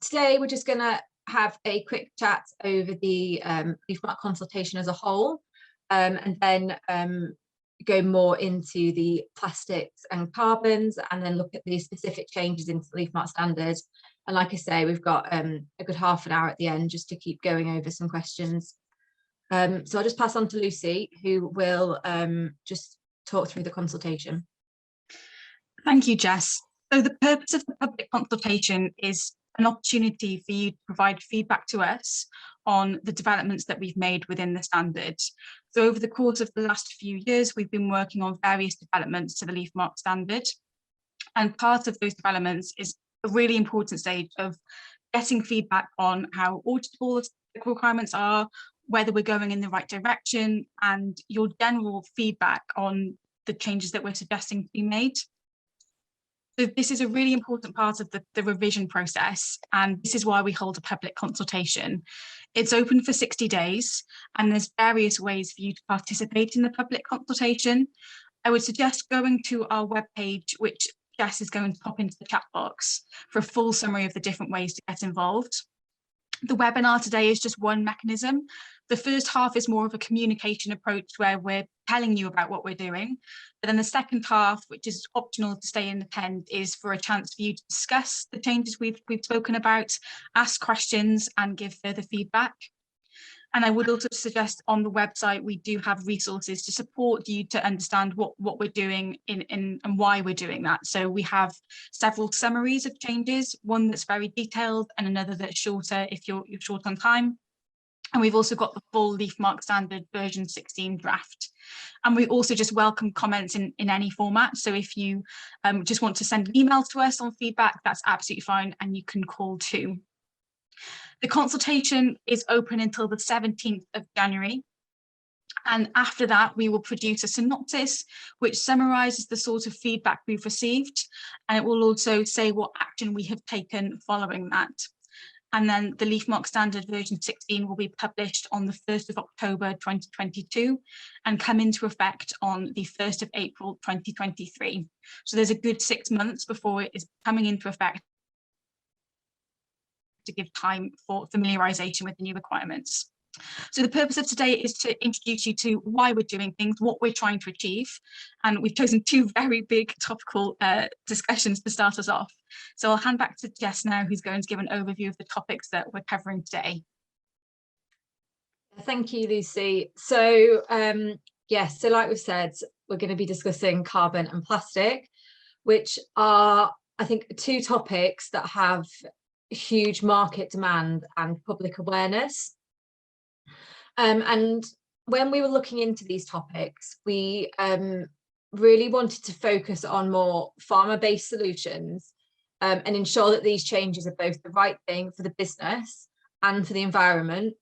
Today we're just going to have a quick chat over the Leaf Marque consultation as a whole, and then go more into the plastics and carbons, and then look at the specific changes into the Leaf Marque standard. And like I say, we've got a good half an hour at the end just to keep going over some questions. So I'll just pass on to Lucy, who will just talk through the consultation. Thank you, Jess. So the purpose of the public consultation is an opportunity for you to provide feedback to us on the developments that we've made within the standard. So over the course of the last few years, we've been working on various developments to the Leaf Marque standard. And part of those developments is a really important stage of getting feedback on how auditable the requirements are, whether we're going in the right direction, and your general feedback on the changes that we're suggesting to be made. So this is a really important part of the revision process, and this is why we hold a public consultation. It's open for 60 days, and there's various ways for you to participate in the public consultation. I would suggest going to our webpage, which Jess is going to pop into the chat box, for a full summary of the different ways to get involved. The webinar today is just one mechanism. The first half is more of a communication approach where we're telling you about what we're doing. But then the second half, which is optional to stay and attend, is for a chance for you to discuss the changes we've spoken about, ask questions and give further feedback. And I would also suggest on the website, we do have resources to support you to understand what we're doing and why we're doing that. So we have several summaries of changes, one that's very detailed and another that's shorter if you're short on time. And we've also got the full Leaf Marque standard version 16 draft. And we also just welcome comments in any format. So if you just want to send an email to us on feedback, that's absolutely fine. And you can call too. The consultation is open until the 17th of January. And after that, we will produce a synopsis, which summarises the sort of feedback we've received. And it will also say what action we have taken following that. And then the Leaf Marque standard version 16 will be published on the 1st of October 2022 and come into effect on the 1st of April 2023. So there's a good 6 months before it is coming into effect, to give time for familiarisation with the new requirements. So the purpose of today is to introduce you to why we're doing things, what we're trying to achieve, and we've chosen two very big topical discussions to start us off. So I'll hand back to Jess now, who's going to give an overview of the topics that we're covering today. Thank you, Lucy. So yes, so like we've said, we're going to be discussing carbon and plastic, which are, I think, two topics that have huge market demand and public awareness. And when we were looking into these topics, we really wanted to focus on more farmer-based solutions and ensure that these changes are both the right thing for the business and for the environment,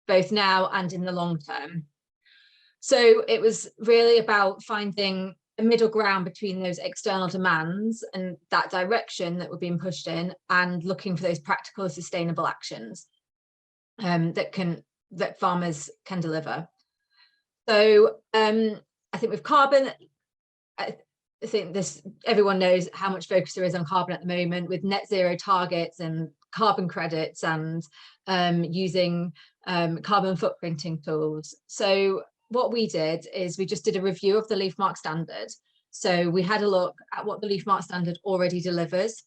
both now and in the long term. So it was really about finding a middle ground between those external demands and that direction that we're being pushed in, and looking for those practical, sustainable actions that farmers can deliver. So I think with carbon, I think everyone knows how much focus there is on carbon at the moment, with net zero targets and carbon credits and using carbon footprinting tools. So what we did is we just did a review of the Leaf Marque standard. So we had a look at what the Leaf Marque standard already delivers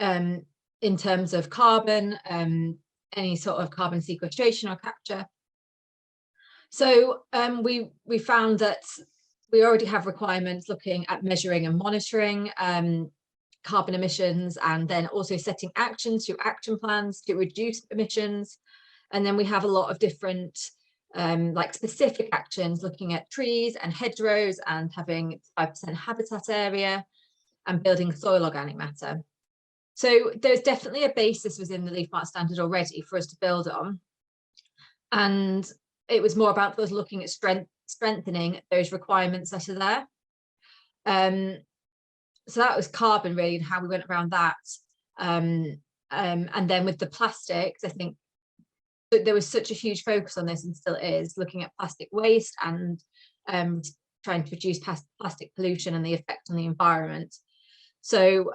in terms of carbon, any sort of carbon sequestration or capture. So we found that we already have requirements looking at measuring and monitoring carbon emissions, and then also setting actions through action plans to reduce emissions. And then we have a lot of different like specific actions looking at trees and hedgerows and having 5% habitat area and building soil organic matter. So there's definitely a basis within the Leaf Marque standard already for us to build on. And it was more about us looking at strengthening those requirements that are there. So that was carbon really, and how we went around that. And then with the plastics, I think there was such a huge focus on this, and still is, looking at plastic waste and trying to reduce plastic pollution and the effect on the environment. So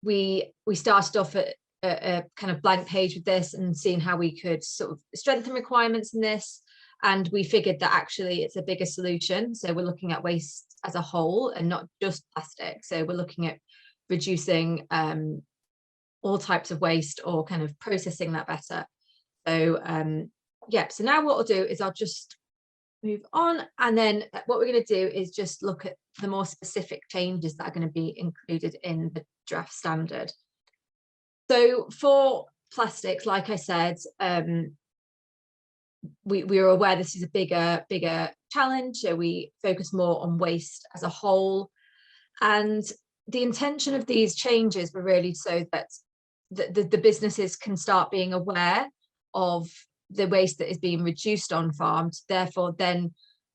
we started off a kind of blank page with this and seeing how we could sort of strengthen requirements in this. And we figured that actually it's a bigger solution. So we're looking at waste as a whole and not just plastic. So we're looking at reducing all types of waste or kind of processing that better. So yeah, so now what I'll do is I'll just move on, and then what we're going to do is just look at the more specific changes that are going to be included in the draft standard. So for plastics, like I said, we are aware this is a bigger challenge, so we focus more on waste as a whole. And the intention of these changes were really so that the businesses can start being aware of the waste that is being reduced on farm, therefore then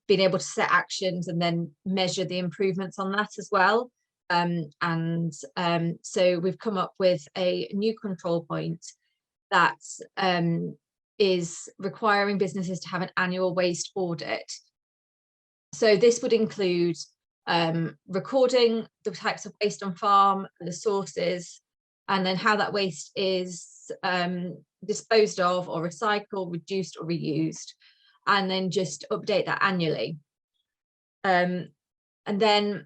being able to set actions and then measure the improvements on that as well. So we've come up with a new control point that is requiring businesses to have an annual waste audit. So this would include recording the types of waste on farm, the sources, and then how that waste is disposed of or recycled, reduced or reused, and then just update that annually. And then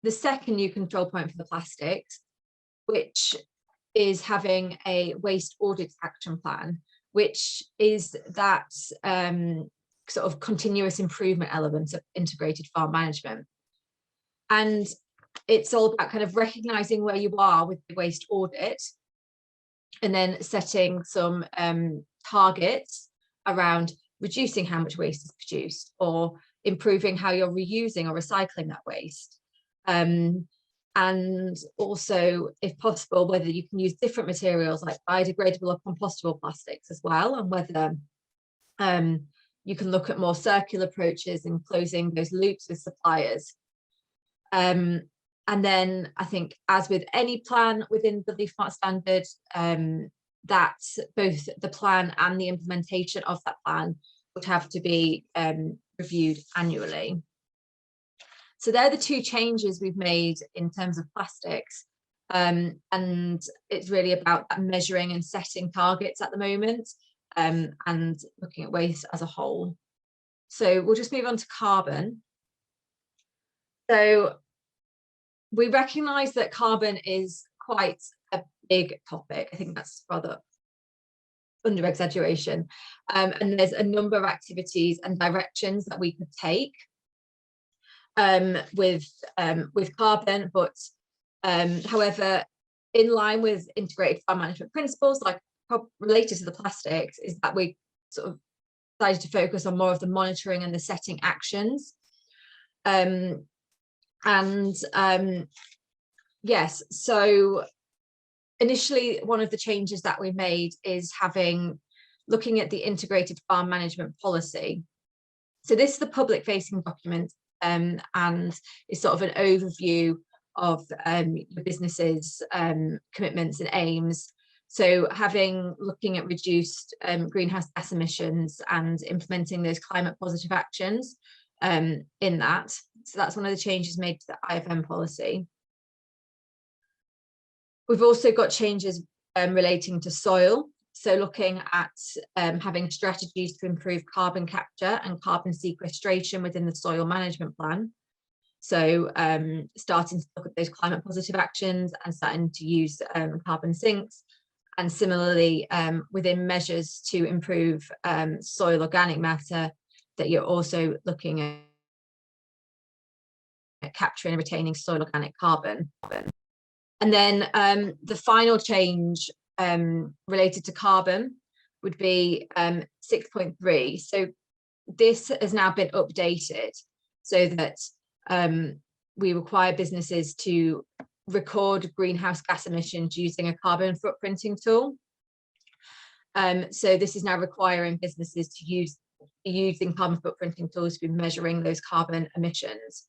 the second new control point for the plastics, which is having a waste audit action plan, which is that sort of continuous improvement element of integrated farm management. And it's all about kind of recognizing where you are with the waste audit and then setting some targets around reducing how much waste is produced or improving how you're reusing or recycling that waste. And also, if possible, whether you can use different materials like biodegradable or compostable plastics as well, and whether you can look at more circular approaches and closing those loops with suppliers. And then I think, as with any plan within the Leaf Smart Standard, that both the plan and the implementation of that plan would have to be reviewed annually. So they're the two changes we've made in terms of plastics. And it's really about that measuring and setting targets at the moment, and looking at waste as a whole. So we'll just move on to carbon. So we recognise that carbon is quite a big topic. I think that's rather under exaggeration. And there's a number of activities and directions that we could take with carbon, but however, in line with integrated farm management principles, like related to the plastics, is that we sort of decided to focus on more of the monitoring and the setting actions. Yes, so initially one of the changes that we made is looking at the integrated farm management policy. So this is the public facing document, and is sort of an overview of the business's commitments and aims. So looking at reduced greenhouse gas emissions and implementing those climate positive actions in that. So that's one of the changes made to the IFM policy. We've also got changes relating to soil. So looking at having strategies to improve carbon capture and carbon sequestration within the soil management plan. So starting to look at those climate positive actions and starting to use carbon sinks. And similarly, within measures to improve soil organic matter, that you're also looking at capturing and retaining soil organic carbon. And then the final change related to carbon would be 6.3. So this has now been updated so that we require businesses to record greenhouse gas emissions using a carbon footprinting tool. So this is now requiring businesses to use using carbon footprinting tools to be measuring those carbon emissions.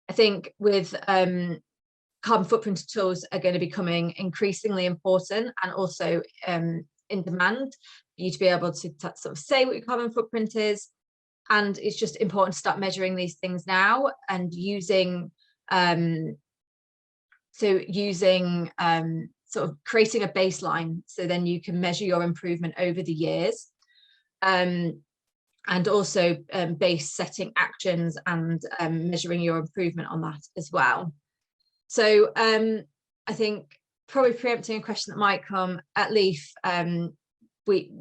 I think with carbon footprint tools are going to be becoming increasingly important and also in demand for you to be able to sort of say what your carbon footprint is. And it's just important to start measuring these things now and using So using sort of creating a baseline, so then you can measure your improvement over the years, and also base setting actions and measuring your improvement on that as well. So I think probably preempting a question that might come at Leaf, we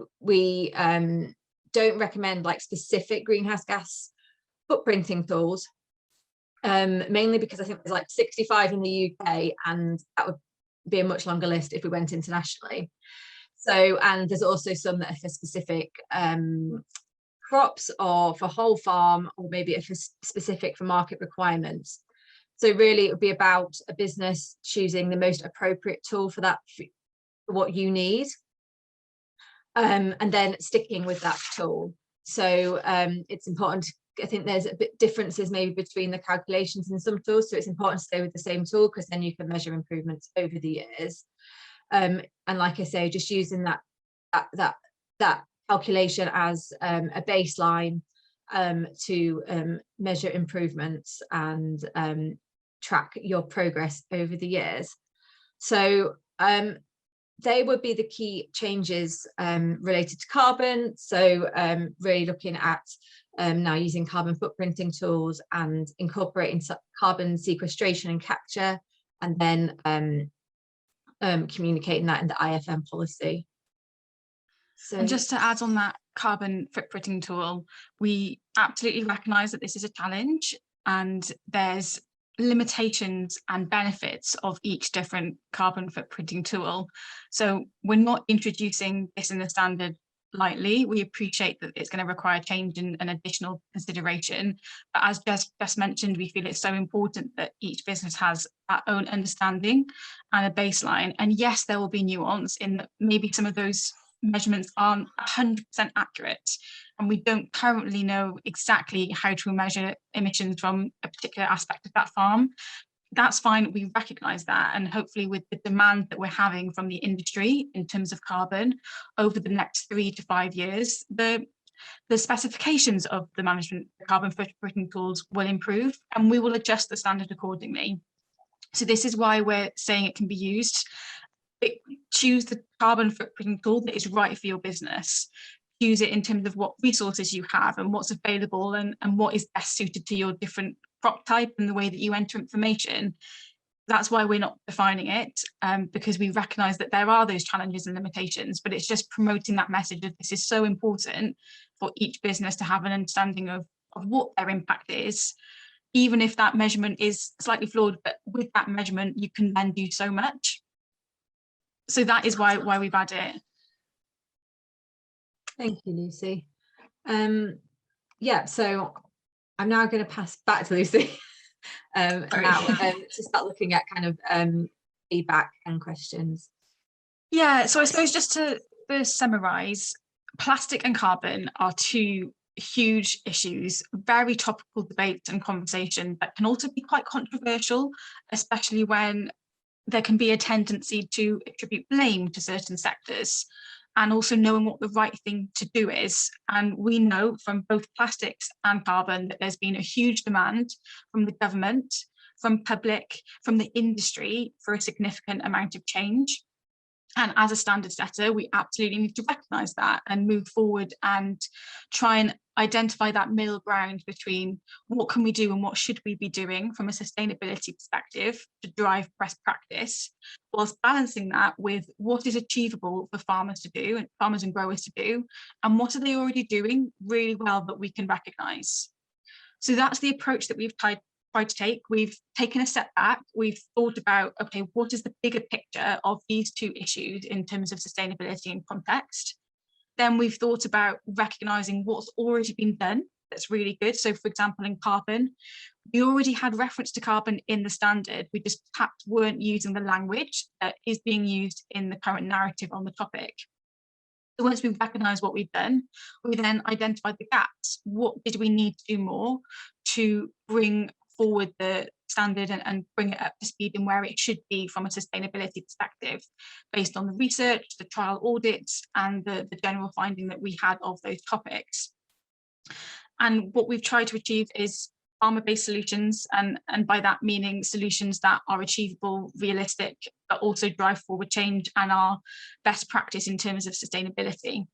don't recommend like specific greenhouse gas footprinting tools, mainly because I think there's like 65 in the UK, and that would be a much longer list if we went internationally. So, and there's also some that are for specific crops or for whole farm, or maybe if it's specific for market requirements. So really it would be about a business choosing the most appropriate tool for that, for what you need, and then sticking with that tool. So it's important, I think there's a bit differences maybe between the calculations in some tools, so it's important to stay with the same tool, because then you can measure improvements over the years. And like I say, just using that calculation as a baseline to measure improvements and track your progress over the years. So they would be the key changes related to carbon. So really looking at now using carbon footprinting tools and incorporating carbon sequestration and capture, and then communicating that in the IFM policy. So, and just to add on that carbon footprinting tool, we absolutely recognise that this is a challenge, and there's limitations and benefits of each different carbon footprinting tool. So we're not introducing this in the standard lightly. We appreciate that it's going to require change and additional consideration. But as Jess mentioned, we feel it's so important that each business has our own understanding and a baseline. And yes, there will be nuance in that maybe some of those measurements aren't 100% accurate, and we don't currently know exactly how to measure emissions from a particular aspect of that farm. That's fine, we recognise that, and hopefully with the demand that we're having from the industry in terms of carbon over the next 3 to 5 years, the specifications of the management carbon footprinting tools will improve, and we will adjust the standard accordingly. So this is why we're saying it can be used. Choose the carbon footprint tool that is right for your business. Use it in terms of what resources you have and what's available, and what is best suited to your different crop type and the way that you enter information. That's why we're not defining it, because we recognise that there are those challenges and limitations, but it's just promoting that message that this is so important for each business to have an understanding of what their impact is, even if that measurement is slightly flawed, but with that measurement you can then do so much. So that is why we've added it. thank you, Lucy. Yeah, so I'm now going to pass back to Lucy now to start looking at kind of feedback and questions. Yeah, so I suppose just to first summarise, plastic and carbon are two huge issues, very topical debates and conversation that can also be quite controversial, especially when there can be a tendency to attribute blame to certain sectors, and also knowing what the right thing to do is. And we know from both plastics and carbon that there's been a huge demand from the government, from public, from the industry for a significant amount of change. And as a standard setter, we absolutely need to recognise that and move forward and try and identify that middle ground between what can we do and what should we be doing from a sustainability perspective to drive best practice, whilst balancing that with what is achievable for farmers to do, and farmers and growers to do, and what are they already doing really well that we can recognise. So that's the approach that we've tried to take. We've taken a step back. We've thought about, okay, what is the bigger picture of these two issues in terms of sustainability and context? Then we've thought about recognising what's already been done that's really good. So for example, in carbon, we already had reference to carbon in the standard. We just perhaps weren't using the language that is being used in the current narrative on the topic. So once we've recognised what we've done, we then identified the gaps. What did we need to do more to bring forward the standard and bring it up to speed in where it should be from a sustainability perspective, based on the research, the trial audits, and the general finding that we had of those topics. And what we've tried to achieve is farmer-based solutions, and by that meaning solutions that are achievable, realistic, but also drive forward change and are best practice in terms of sustainability.